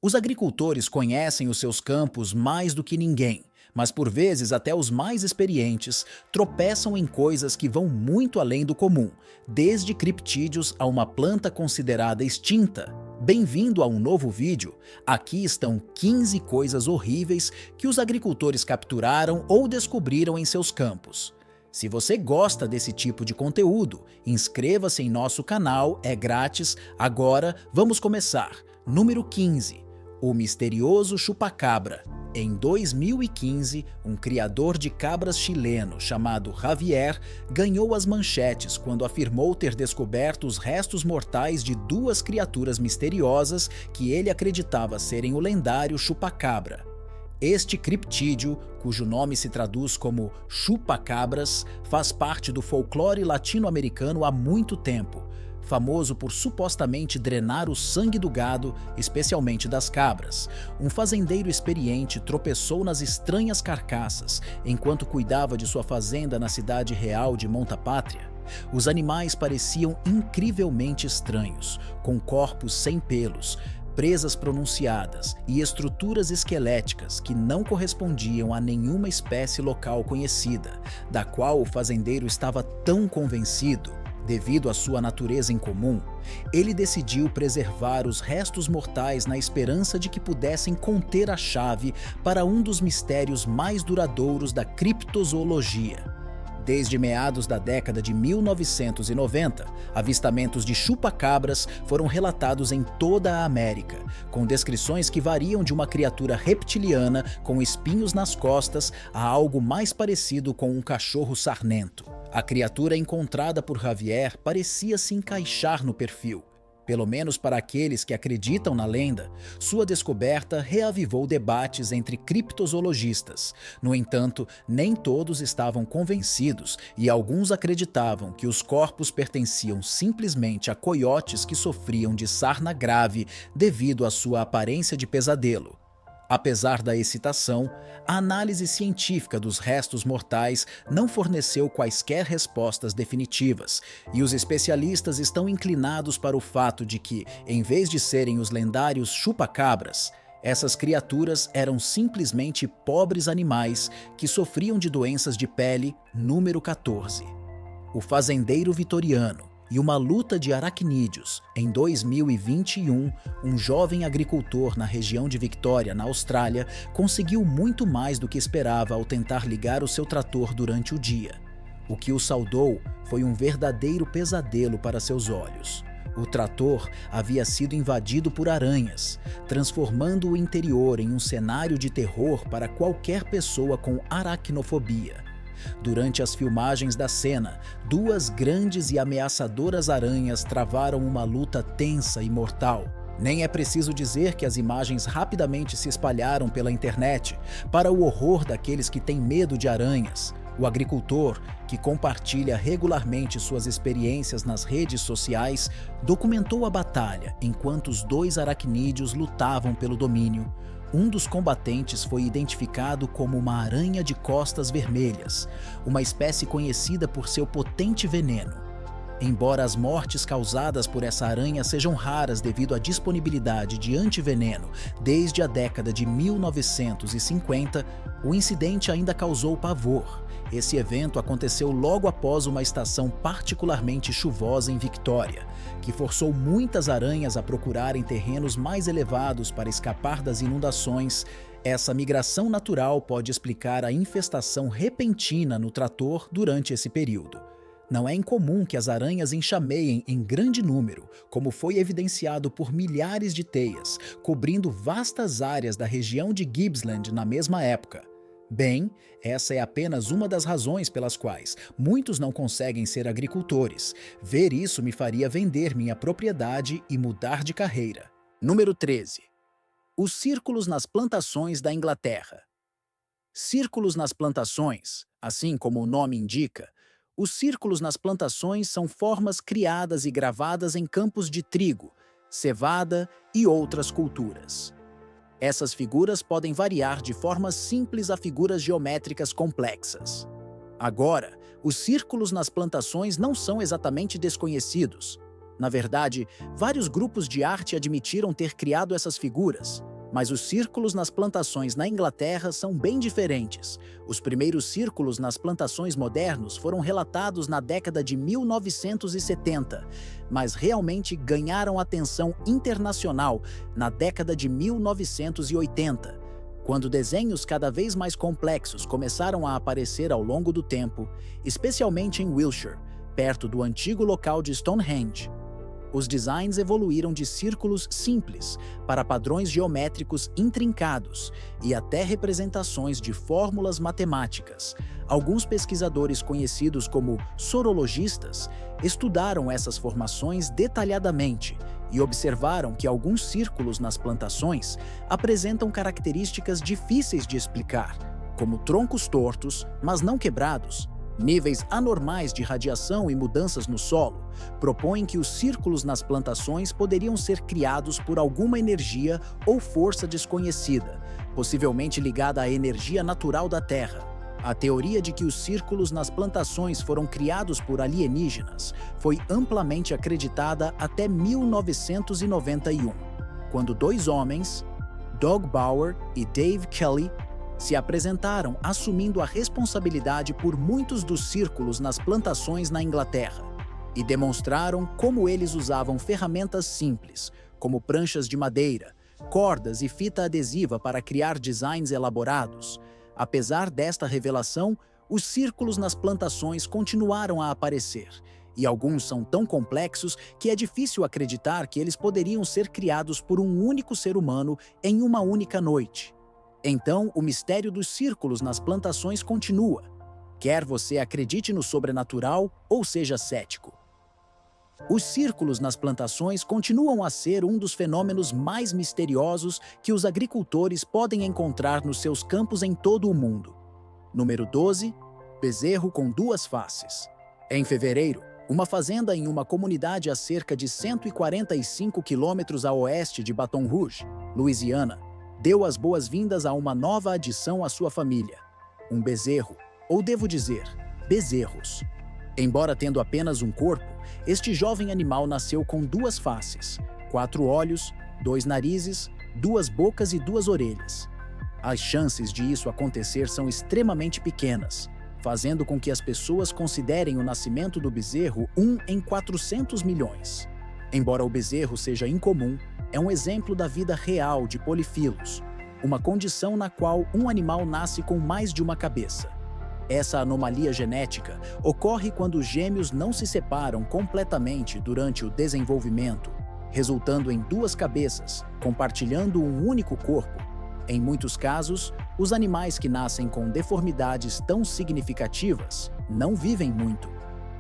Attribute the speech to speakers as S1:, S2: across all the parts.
S1: Os agricultores conhecem os seus campos mais do que ninguém, mas por vezes até os mais experientes tropeçam em coisas que vão muito além do comum, desde criptídeos a uma planta considerada extinta. Bem-vindo a um novo vídeo. Aqui estão 15 coisas horríveis que os agricultores capturaram ou descobriram em seus campos. Se você gosta desse tipo de conteúdo, inscreva-se em nosso canal, é grátis. Agora vamos começar. Número 15. O misterioso chupacabra. Em 2015, um criador de cabras chileno chamado Javier ganhou as manchetes quando afirmou ter descoberto os restos mortais de duas criaturas misteriosas que ele acreditava serem o lendário chupacabra. Este criptídeo, cujo nome se traduz como chupacabras, faz parte do folclore latino-americano há muito tempo, famoso por supostamente drenar o sangue do gado, especialmente das cabras. Um fazendeiro experiente tropeçou nas estranhas carcaças enquanto cuidava de sua fazenda na cidade real de Monta Pátria. Os animais pareciam incrivelmente estranhos, com corpos sem pelos, presas pronunciadas e estruturas esqueléticas que não correspondiam a nenhuma espécie local conhecida, da qual o fazendeiro estava tão convencido. Devido à sua natureza incomum, ele decidiu preservar os restos mortais na esperança de que pudessem conter a chave para um dos mistérios mais duradouros da criptozoologia. Desde meados da década de 1990, avistamentos de chupacabras foram relatados em toda a América, com descrições que variam de uma criatura reptiliana com espinhos nas costas a algo mais parecido com um cachorro sarnento. A criatura encontrada por Javier parecia se encaixar no perfil. Pelo menos para aqueles que acreditam na lenda, sua descoberta reavivou debates entre criptozoologistas. No entanto, nem todos estavam convencidos e alguns acreditavam que os corpos pertenciam simplesmente a coiotes que sofriam de sarna grave devido à sua aparência de pesadelo. Apesar da excitação, a análise científica dos restos mortais não forneceu quaisquer respostas definitivas, e os especialistas estão inclinados para o fato de que, em vez de serem os lendários chupacabras, essas criaturas eram simplesmente pobres animais que sofriam de doenças de pele. Número 14. O fazendeiro vitoriano e uma luta de aracnídeos. Em 2021, um jovem agricultor na região de Victoria, na Austrália, conseguiu muito mais do que esperava ao tentar ligar o seu trator durante o dia. O que o saudou foi um verdadeiro pesadelo para seus olhos. O trator havia sido invadido por aranhas, transformando o interior em um cenário de terror para qualquer pessoa com aracnofobia. Durante as filmagens da cena, duas grandes e ameaçadoras aranhas travaram uma luta tensa e mortal. Nem é preciso dizer que as imagens rapidamente se espalharam pela internet, para o horror daqueles que têm medo de aranhas. O agricultor, que compartilha regularmente suas experiências nas redes sociais, documentou a batalha enquanto os dois aracnídeos lutavam pelo domínio. Um dos combatentes foi identificado como uma aranha de costas vermelhas, uma espécie conhecida por seu potente veneno. Embora as mortes causadas por essa aranha sejam raras devido à disponibilidade de antiveneno desde a década de 1950, o incidente ainda causou pavor. Esse evento aconteceu logo após uma estação particularmente chuvosa em Victoria, que forçou muitas aranhas a procurarem terrenos mais elevados para escapar das inundações. Essa migração natural pode explicar a infestação repentina no trator durante esse período. Não é incomum que as aranhas enxameiem em grande número, como foi evidenciado por milhares de teias, cobrindo vastas áreas da região de Gippsland na mesma época. Bem, essa é apenas uma das razões pelas quais muitos não conseguem ser agricultores. Ver isso me faria vender minha propriedade e mudar de carreira. Número 13. Os círculos nas plantações da Inglaterra. Círculos nas plantações, assim como o nome indica, os círculos nas plantações são formas criadas e gravadas em campos de trigo, cevada e outras culturas. Essas figuras podem variar de formas simples a figuras geométricas complexas. Agora, os círculos nas plantações não são exatamente desconhecidos. Na verdade, vários grupos de arte admitiram ter criado essas figuras. mas os círculos nas plantações na Inglaterra são bem diferentes. Os primeiros círculos nas plantações modernos foram relatados na década de 1970, mas realmente ganharam atenção internacional na década de 1980, quando desenhos cada vez mais complexos começaram a aparecer ao longo do tempo, especialmente em Wiltshire, perto do antigo local de Stonehenge. Os designs evoluíram de círculos simples para padrões geométricos intrincados e até representações de fórmulas matemáticas. Alguns pesquisadores conhecidos como sorologistas estudaram essas formações detalhadamente e observaram que alguns círculos nas plantações apresentam características difíceis de explicar, como troncos tortos, mas não quebrados, níveis anormais de radiação e mudanças no solo, propõem que os círculos nas plantações poderiam ser criados por alguma energia ou força desconhecida, possivelmente ligada à energia natural da Terra. A teoria de que os círculos nas plantações foram criados por alienígenas foi amplamente acreditada até 1991, quando dois homens, Doug Bauer e Dave Kelly, se apresentaram assumindo a responsabilidade por muitos dos círculos nas plantações na Inglaterra e demonstraram como eles usavam ferramentas simples, como pranchas de madeira, cordas e fita adesiva para criar designs elaborados. Apesar desta revelação, os círculos nas plantações continuaram a aparecer, e alguns são tão complexos que é difícil acreditar que eles poderiam ser criados por um único ser humano em uma única noite. Então, o mistério dos círculos nas plantações continua, quer você acredite no sobrenatural ou seja cético. Os círculos nas plantações continuam a ser um dos fenômenos mais misteriosos que os agricultores podem encontrar nos seus campos em todo o mundo. Número 12. Bezerro com duas faces. Em fevereiro, uma fazenda em uma comunidade a cerca de 145 quilômetros a oeste de Baton Rouge, Louisiana, deu as boas-vindas a uma nova adição à sua família, um bezerro, ou devo dizer, bezerros. Embora tendo apenas um corpo, este jovem animal nasceu com duas faces, 4 olhos, 2 narizes, 2 bocas e 2 orelhas. As chances de isso acontecer são extremamente pequenas, fazendo com que as pessoas considerem o nascimento do bezerro 1 em 400 milhões. Embora o bezerro seja incomum, é um exemplo da vida real de polifilos, uma condição na qual um animal nasce com mais de uma cabeça. Essa anomalia genética ocorre quando os gêmeos não se separam completamente durante o desenvolvimento, resultando em 2 cabeças, compartilhando um único corpo. Em muitos casos, os animais que nascem com deformidades tão significativas não vivem muito.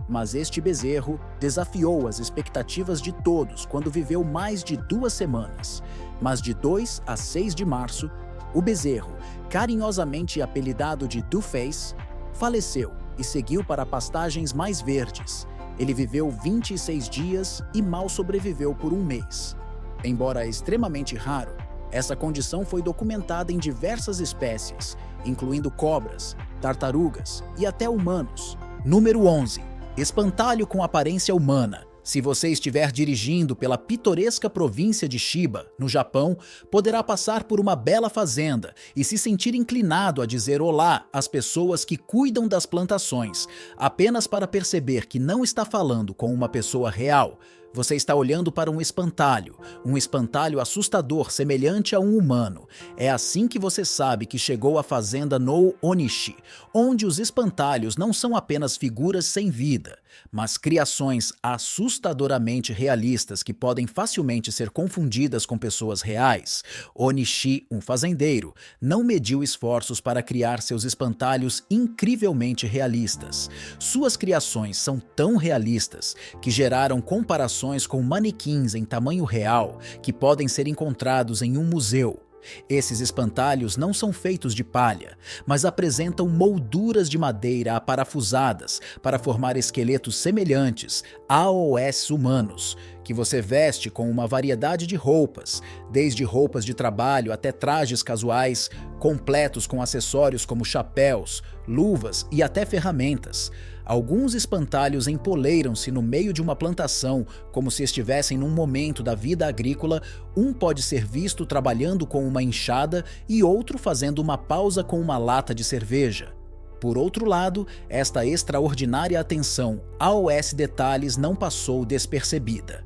S1: Mas este bezerro desafiou as expectativas de todos quando viveu mais de 2 semanas. Mas de 2 a 6 de março, o bezerro, carinhosamente apelidado de Two-Face, faleceu e seguiu para pastagens mais verdes. Ele viveu 26 dias e mal sobreviveu por um mês. Embora extremamente raro, essa condição foi documentada em diversas espécies, incluindo cobras, tartarugas e até humanos. Número 11. Espantalho com aparência humana. Se você estiver dirigindo pela pitoresca província de Chiba, no Japão, poderá passar por uma bela fazenda e se sentir inclinado a dizer olá às pessoas que cuidam das plantações, apenas para perceber que não está falando com uma pessoa real. Você está olhando para um espantalho assustador semelhante a um humano. É assim que você sabe que chegou à fazenda no Onishi, onde os espantalhos não são apenas figuras sem vida, mas criações assustadoramente realistas que podem facilmente ser confundidas com pessoas reais. Onishi, um fazendeiro, não mediu esforços para criar seus espantalhos incrivelmente realistas. Suas criações são tão realistas que geraram comparações com manequins em tamanho real que podem ser encontrados em um museu. Esses espantalhos não são feitos de palha, mas apresentam molduras de madeira aparafusadas para formar esqueletos semelhantes a ossos humanos, que você veste com uma variedade de roupas, desde roupas de trabalho até trajes casuais, completos com acessórios como chapéus, luvas e até ferramentas. Alguns espantalhos empoleiram-se no meio de uma plantação, como se estivessem num momento da vida agrícola. Um pode ser visto trabalhando com uma enxada e outro fazendo uma pausa com uma lata de cerveja. Por outro lado, esta extraordinária atenção aos detalhes não passou despercebida.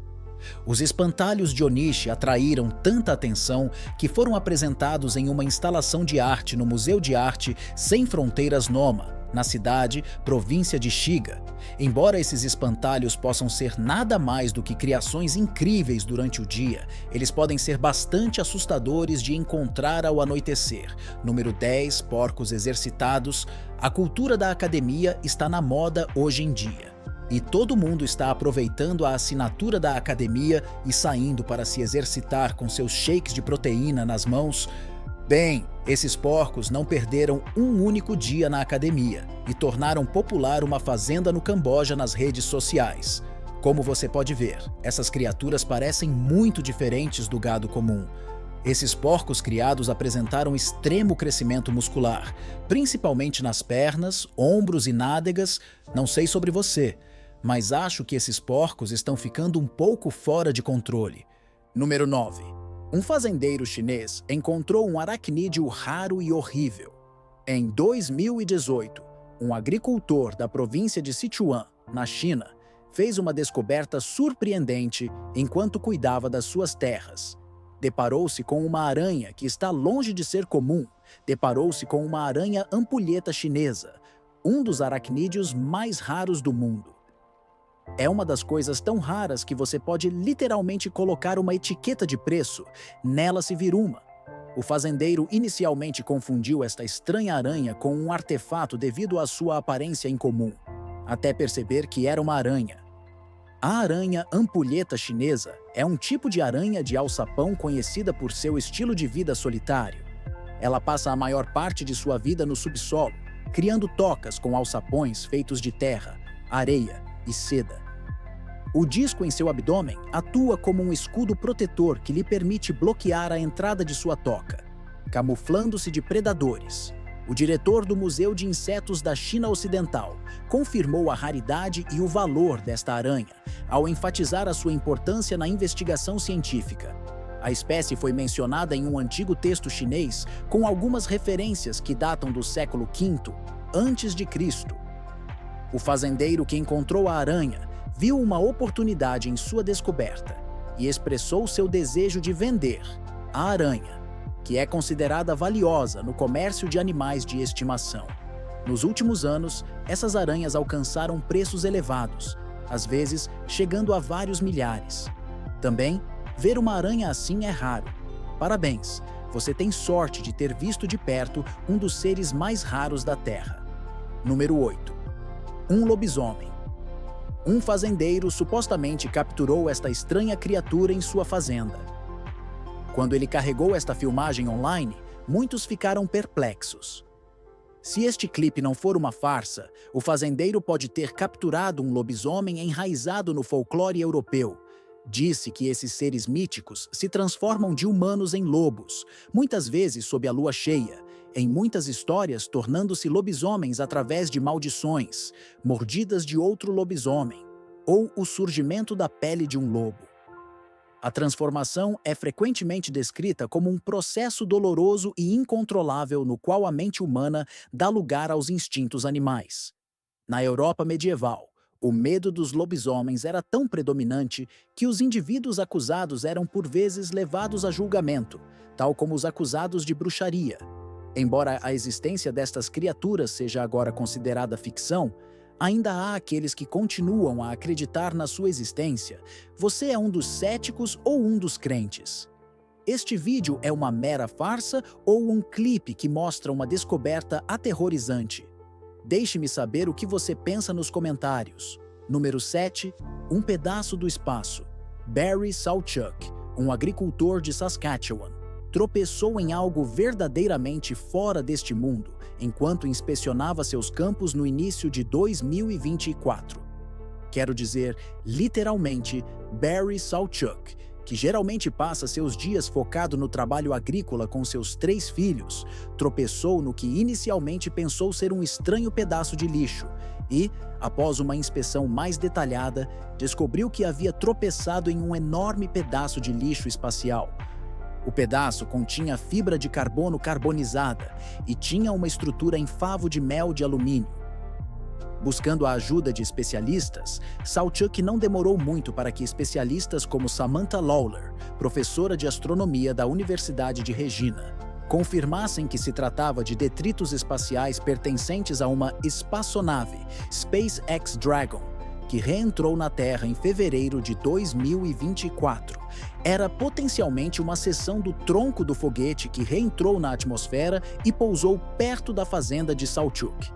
S1: Os espantalhos de Onishi atraíram tanta atenção que foram apresentados em uma instalação de arte no Museu de Arte Sem Fronteiras Noma, na cidade, província de Shiga. Embora esses espantalhos possam ser nada mais do que criações incríveis durante o dia, eles podem ser bastante assustadores de encontrar ao anoitecer. Número 10, porcos exercitados. A cultura da academia está na moda hoje em dia. E todo mundo está aproveitando a assinatura da academia e saindo para se exercitar com seus shakes de proteína nas mãos. Bem, esses porcos não perderam um único dia na academia e tornaram popular uma fazenda no Camboja nas redes sociais. Como você pode ver, essas criaturas parecem muito diferentes do gado comum. Esses porcos criados apresentaram extremo crescimento muscular, principalmente nas pernas, ombros e nádegas. Não sei sobre você, mas acho que esses porcos estão ficando um pouco fora de controle. Número 9. Um fazendeiro chinês encontrou um aracnídeo raro e horrível. Em 2018, um agricultor da província de Sichuan, na China, fez uma descoberta surpreendente enquanto cuidava das suas terras. Deparou-se com uma aranha que está longe de ser comum. Deparou-se com uma aranha ampulheta chinesa, um dos aracnídeos mais raros do mundo. É uma das coisas tão raras que você pode literalmente colocar uma etiqueta de preço. Nela se vira uma. O fazendeiro inicialmente confundiu esta estranha aranha com um artefato devido à sua aparência incomum, até perceber que era uma aranha. A aranha ampulheta chinesa é um tipo de aranha de alçapão conhecida por seu estilo de vida solitário. Ela passa a maior parte de sua vida no subsolo, criando tocas com alçapões feitos de terra, areia e seda. O disco em seu abdômen atua como um escudo protetor que lhe permite bloquear a entrada de sua toca, camuflando-se de predadores. O diretor do Museu de Insetos da China Ocidental confirmou a raridade e o valor desta aranha, ao enfatizar a sua importância na investigação científica. A espécie foi mencionada em um antigo texto chinês com algumas referências que datam do século V a.C. O fazendeiro que encontrou a aranha viu uma oportunidade em sua descoberta e expressou seu desejo de vender a aranha, que é considerada valiosa no comércio de animais de estimação. Nos últimos anos, essas aranhas alcançaram preços elevados, às vezes chegando a vários milhares. Também, ver uma aranha assim é raro. Parabéns, você tem sorte de ter visto de perto um dos seres mais raros da Terra. Número 8. Um lobisomem. Um fazendeiro supostamente capturou esta estranha criatura em sua fazenda. Quando ele carregou esta filmagem online, muitos ficaram perplexos. Se este clipe não for uma farsa, o fazendeiro pode ter capturado um lobisomem enraizado no folclore europeu. Disse que esses seres míticos se transformam de humanos em lobos, muitas vezes sob a lua cheia, em muitas histórias tornando-se lobisomens através de maldições, mordidas de outro lobisomem, ou o surgimento da pele de um lobo. A transformação é frequentemente descrita como um processo doloroso e incontrolável no qual a mente humana dá lugar aos instintos animais. Na Europa medieval, o medo dos lobisomens era tão predominante que os indivíduos acusados eram por vezes levados a julgamento, tal como os acusados de bruxaria. Embora a existência destas criaturas seja agora considerada ficção, ainda há aqueles que continuam a acreditar na sua existência. Você é um dos céticos ou um dos crentes? Este vídeo é uma mera farsa ou um clipe que mostra uma descoberta aterrorizante? Deixe-me saber o que você pensa nos comentários. Número 7. Um pedaço do espaço. Barry Salchuk, um agricultor de Saskatchewan, tropeçou em algo verdadeiramente fora deste mundo enquanto inspecionava seus campos no início de 2024. quero dizer, literalmente, Barry Salchuk, que geralmente passa seus dias focado no trabalho agrícola com seus 3 filhos, tropeçou no que inicialmente pensou ser um estranho pedaço de lixo e, após uma inspeção mais detalhada, descobriu que havia tropeçado em um enorme pedaço de lixo espacial. O pedaço continha fibra de carbono carbonizada e tinha uma estrutura em favo de mel de alumínio. Buscando a ajuda de especialistas, Salchuk não demorou muito para que especialistas como Samantha Lawler, professora de astronomia da Universidade de Regina, confirmassem que se tratava de detritos espaciais pertencentes a uma espaçonave, SpaceX Dragon, que reentrou na Terra em fevereiro de 2024. Era potencialmente uma seção do tronco do foguete que reentrou na atmosfera e pousou perto da fazenda de Salchuk.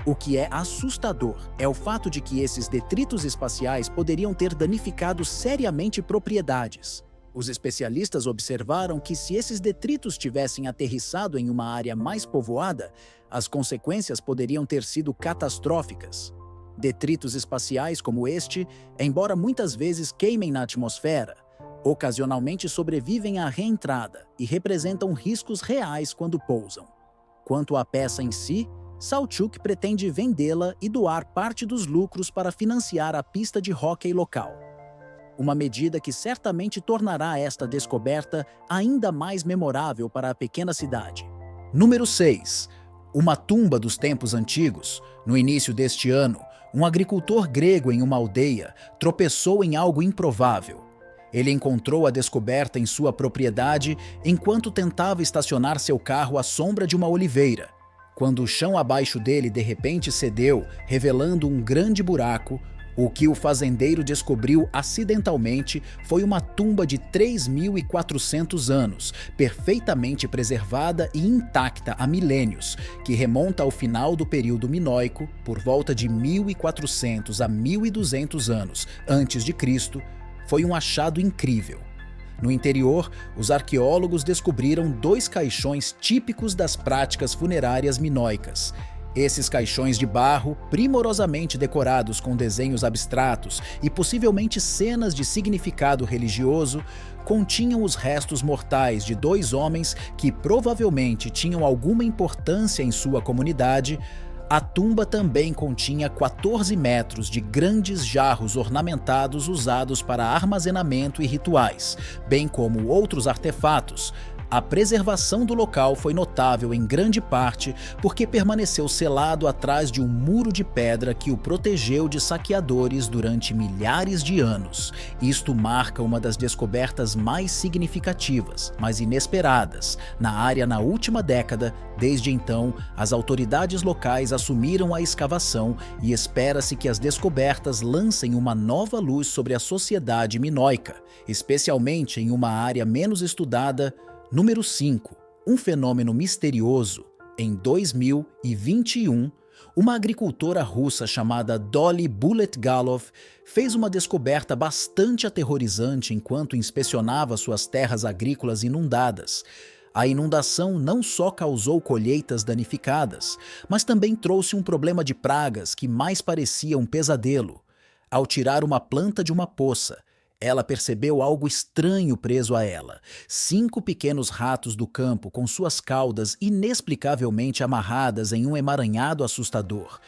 S1: O que é assustador é o fato de que esses detritos espaciais poderiam ter danificado seriamente propriedades. Os especialistas observaram que se esses detritos tivessem aterrissado em uma área mais povoada, as consequências poderiam ter sido catastróficas. Detritos espaciais como este, embora muitas vezes queimem na atmosfera, ocasionalmente sobrevivem à reentrada e representam riscos reais quando pousam. Quanto à peça em si, Salchuk pretende vendê-la e doar parte dos lucros para financiar a pista de hóquei local. Uma medida que certamente tornará esta descoberta ainda mais memorável para a pequena cidade. Número 6. Uma tumba dos tempos antigos. No início deste ano, um agricultor grego em uma aldeia tropeçou em algo improvável. Ele encontrou a descoberta em sua propriedade enquanto tentava estacionar seu carro à sombra de uma oliveira. Quando o chão abaixo dele de repente cedeu, revelando um grande buraco, o que o fazendeiro descobriu acidentalmente foi uma tumba de 3.400 anos, perfeitamente preservada e intacta há milênios, que remonta ao final do período minoico, por volta de 1.400 a 1.200 anos antes de Cristo. Foi um achado incrível. No interior, os arqueólogos descobriram 2 caixões típicos das práticas funerárias minoicas. Esses caixões de barro, primorosamente decorados com desenhos abstratos e possivelmente cenas de significado religioso, continham os restos mortais de 2 homens que provavelmente tinham alguma importância em sua comunidade. A tumba também continha 14 metros de grandes jarros ornamentados usados para armazenamento e rituais, bem como outros artefatos. A preservação do local foi notável em grande parte porque permaneceu selado atrás de um muro de pedra que o protegeu de saqueadores durante milhares de anos. Isto marca uma das descobertas mais significativas, mas inesperadas, na área na última década. Desde então, as autoridades locais assumiram a escavação e espera-se que as descobertas lancem uma nova luz sobre a sociedade minoica, especialmente em uma área menos estudada. Número 5. Um fenômeno misterioso. Em 2021, uma agricultora russa chamada Dolly Buletgalov fez uma descoberta bastante aterrorizante enquanto inspecionava suas terras agrícolas inundadas. A inundação não só causou colheitas danificadas, mas também trouxe um problema de pragas que mais parecia um pesadelo. Ao tirar uma planta de uma poça, ela percebeu algo estranho preso a ela. 5 pequenos ratos do campo com suas caudas inexplicavelmente amarradas em um emaranhado assustador.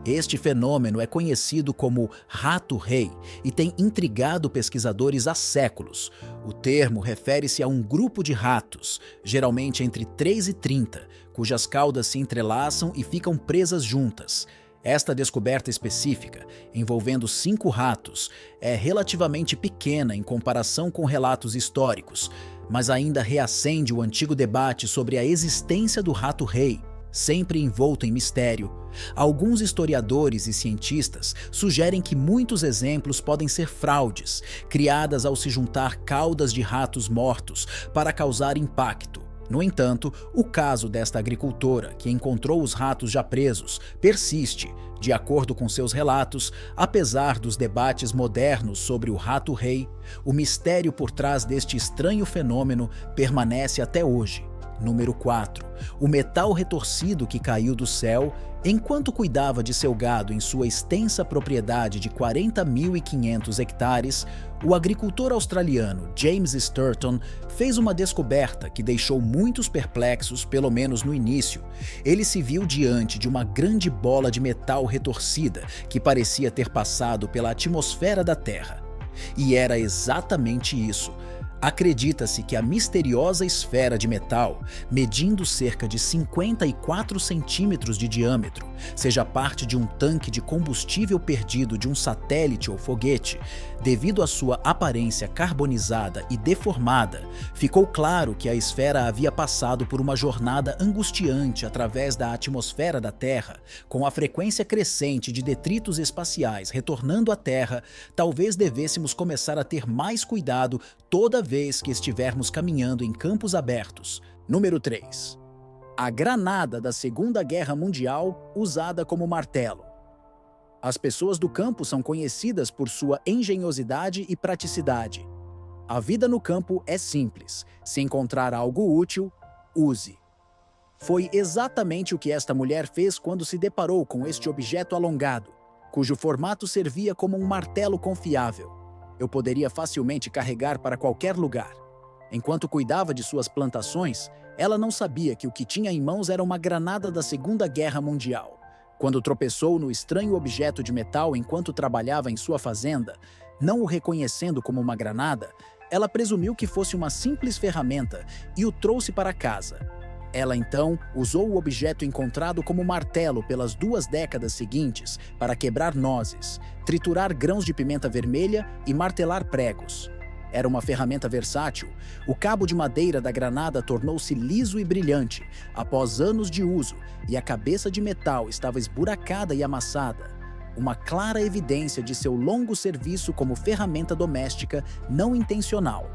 S1: Este fenômeno é conhecido como rato-rei e tem intrigado pesquisadores há séculos. O termo refere-se a um grupo de ratos, geralmente entre 3 e 30, cujas caudas se entrelaçam e ficam presas juntas. Esta descoberta específica, envolvendo 5 ratos, é relativamente pequena em comparação com relatos históricos, mas ainda reacende o antigo debate sobre a existência do rato-rei, sempre envolto em mistério. Alguns historiadores e cientistas sugerem que muitos exemplos podem ser fraudes, criadas ao se juntar caudas de ratos mortos para causar impacto. No entanto, o caso desta agricultora, que encontrou os ratos já presos, persiste, de acordo com seus relatos. Apesar dos debates modernos sobre o rato-rei, o mistério por trás deste estranho fenômeno permanece até hoje. Número 4. O metal retorcido que caiu do céu enquanto cuidava de seu gado em sua extensa propriedade de 40.500 hectares. O agricultor australiano James Sturton fez uma descoberta que deixou muitos perplexos, pelo menos no início. Ele se viu diante de uma grande bola de metal retorcida que parecia ter passado pela atmosfera da Terra. E era exatamente isso. Acredita-se que a misteriosa esfera de metal, medindo cerca de 54 centímetros de diâmetro, seja parte de um tanque de combustível perdido de um satélite ou foguete. Devido à sua aparência carbonizada e deformada, ficou claro que a esfera havia passado por uma jornada angustiante através da atmosfera da Terra. Com a frequência crescente de detritos espaciais retornando à Terra, talvez devêssemos começar a ter mais cuidado toda vez que estivermos caminhando em campos abertos. Número 3. A granada da Segunda Guerra Mundial usada como martelo. As pessoas do campo são conhecidas por sua engenhosidade e praticidade. A vida no campo é simples. Se encontrar algo útil, use. Foi exatamente o que esta mulher fez quando se deparou com este objeto alongado, cujo formato servia como um martelo confiável. Eu poderia facilmente carregar para qualquer lugar. Enquanto cuidava de suas plantações, ela não sabia que o que tinha em mãos era uma granada da Segunda Guerra Mundial. Quando tropeçou no estranho objeto de metal enquanto trabalhava em sua fazenda, não o reconhecendo como uma granada, ela presumiu que fosse uma simples ferramenta e o trouxe para casa. Ela então usou o objeto encontrado como martelo pelas 2 décadas seguintes para quebrar nozes, triturar grãos de pimenta vermelha e martelar pregos. Era uma ferramenta versátil. O cabo de madeira da granada tornou-se liso e brilhante após anos de uso, e a cabeça de metal estava esburacada e amassada. Uma clara evidência de seu longo serviço como ferramenta doméstica não intencional.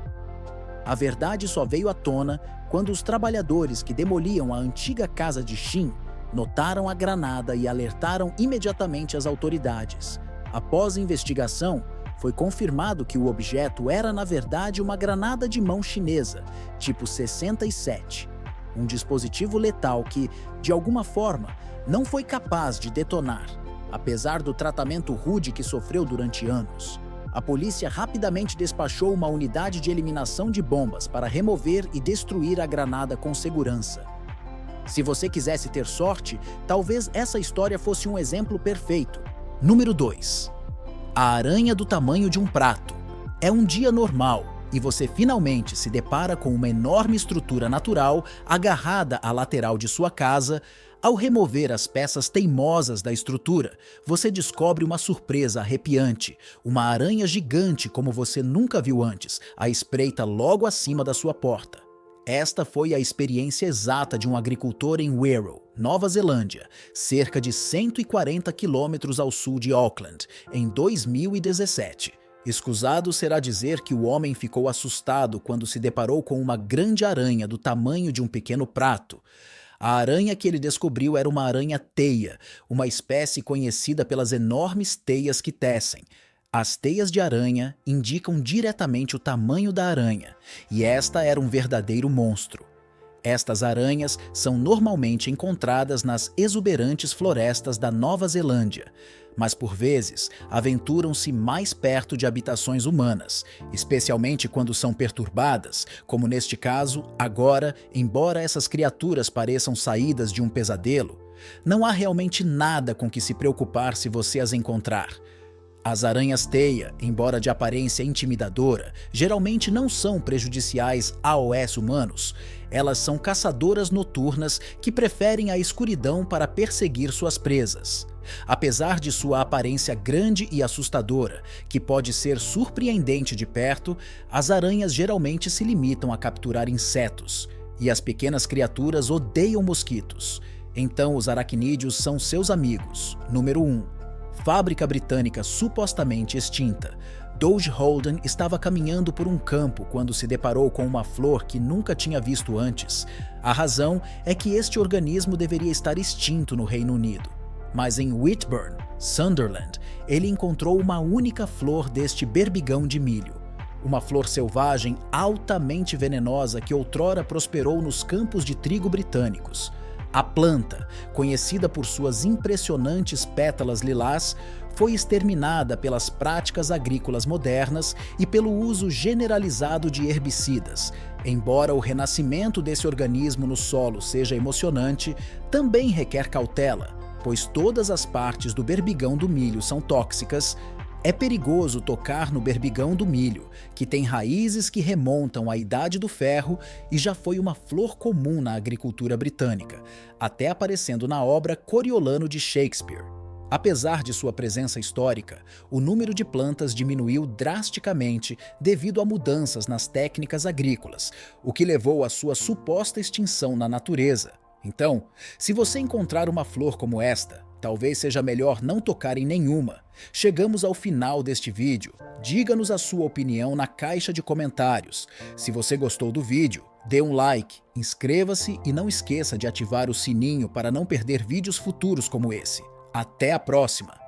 S1: A verdade só veio à tona quando os trabalhadores que demoliam a antiga casa de Shin notaram a granada e alertaram imediatamente as autoridades. Após a investigação, foi confirmado que o objeto era, na verdade, uma granada de mão chinesa, tipo 67, um dispositivo letal que, de alguma forma, não foi capaz de detonar, apesar do tratamento rude que sofreu durante anos. A polícia rapidamente despachou uma unidade de eliminação de bombas para remover e destruir a granada com segurança. Se você quisesse ter sorte, talvez essa história fosse um exemplo perfeito. Número 2. A aranha do tamanho de um prato. É um dia normal e você finalmente se depara com uma enorme estrutura natural agarrada à lateral de sua casa. Ao remover as peças teimosas da estrutura, você descobre uma surpresa arrepiante. Uma aranha gigante como você nunca viu antes, à espreita logo acima da sua porta. Esta foi a experiência exata de um agricultor em Wirral, Nova Zelândia, cerca de 140 quilômetros ao sul de Auckland, em 2017. Escusado será dizer que o homem ficou assustado quando se deparou com uma grande aranha do tamanho de um pequeno prato. A aranha que ele descobriu era uma aranha-teia, uma espécie conhecida pelas enormes teias que tecem. As teias de aranha indicam diretamente o tamanho da aranha, e esta era um verdadeiro monstro. Estas aranhas são normalmente encontradas nas exuberantes florestas da Nova Zelândia, mas por vezes aventuram-se mais perto de habitações humanas, especialmente quando são perturbadas, como neste caso, agora, embora essas criaturas pareçam saídas de um pesadelo, não há realmente nada com que se preocupar se você as encontrar. As aranhas-teia, embora de aparência intimidadora, geralmente não são prejudiciais aos humanos. Elas são caçadoras noturnas que preferem a escuridão para perseguir suas presas. Apesar de sua aparência grande e assustadora, que pode ser surpreendente de perto, as aranhas geralmente se limitam a capturar insetos, e as pequenas criaturas odeiam mosquitos. Então os aracnídeos são seus amigos. Número 1. Fábrica britânica supostamente extinta. Doge Holden estava caminhando por um campo quando se deparou com uma flor que nunca tinha visto antes. A razão é que este organismo deveria estar extinto no Reino Unido. Mas em Whitburn, Sunderland, ele encontrou uma única flor deste berbigão de milho. uma flor selvagem altamente venenosa que outrora prosperou nos campos de trigo britânicos. A planta, conhecida por suas impressionantes pétalas lilás, foi exterminada pelas práticas agrícolas modernas e pelo uso generalizado de herbicidas. Embora o renascimento desse organismo no solo seja emocionante, também requer cautela, pois todas as partes do berbigão do milho são tóxicas. É perigoso tocar no berbigão do milho, que tem raízes que remontam à Idade do Ferro e já foi uma flor comum na agricultura britânica, até aparecendo na obra Coriolano de Shakespeare. Apesar de sua presença histórica, o número de plantas diminuiu drasticamente devido a mudanças nas técnicas agrícolas, o que levou à sua suposta extinção na natureza. Então, se você encontrar uma flor como esta, talvez seja melhor não tocar em nenhuma. Chegamos ao final deste vídeo. Diga-nos a sua opinião na caixa de comentários. Se você gostou do vídeo, dê um like, inscreva-se e não esqueça de ativar o sininho para não perder vídeos futuros como esse. Até a próxima!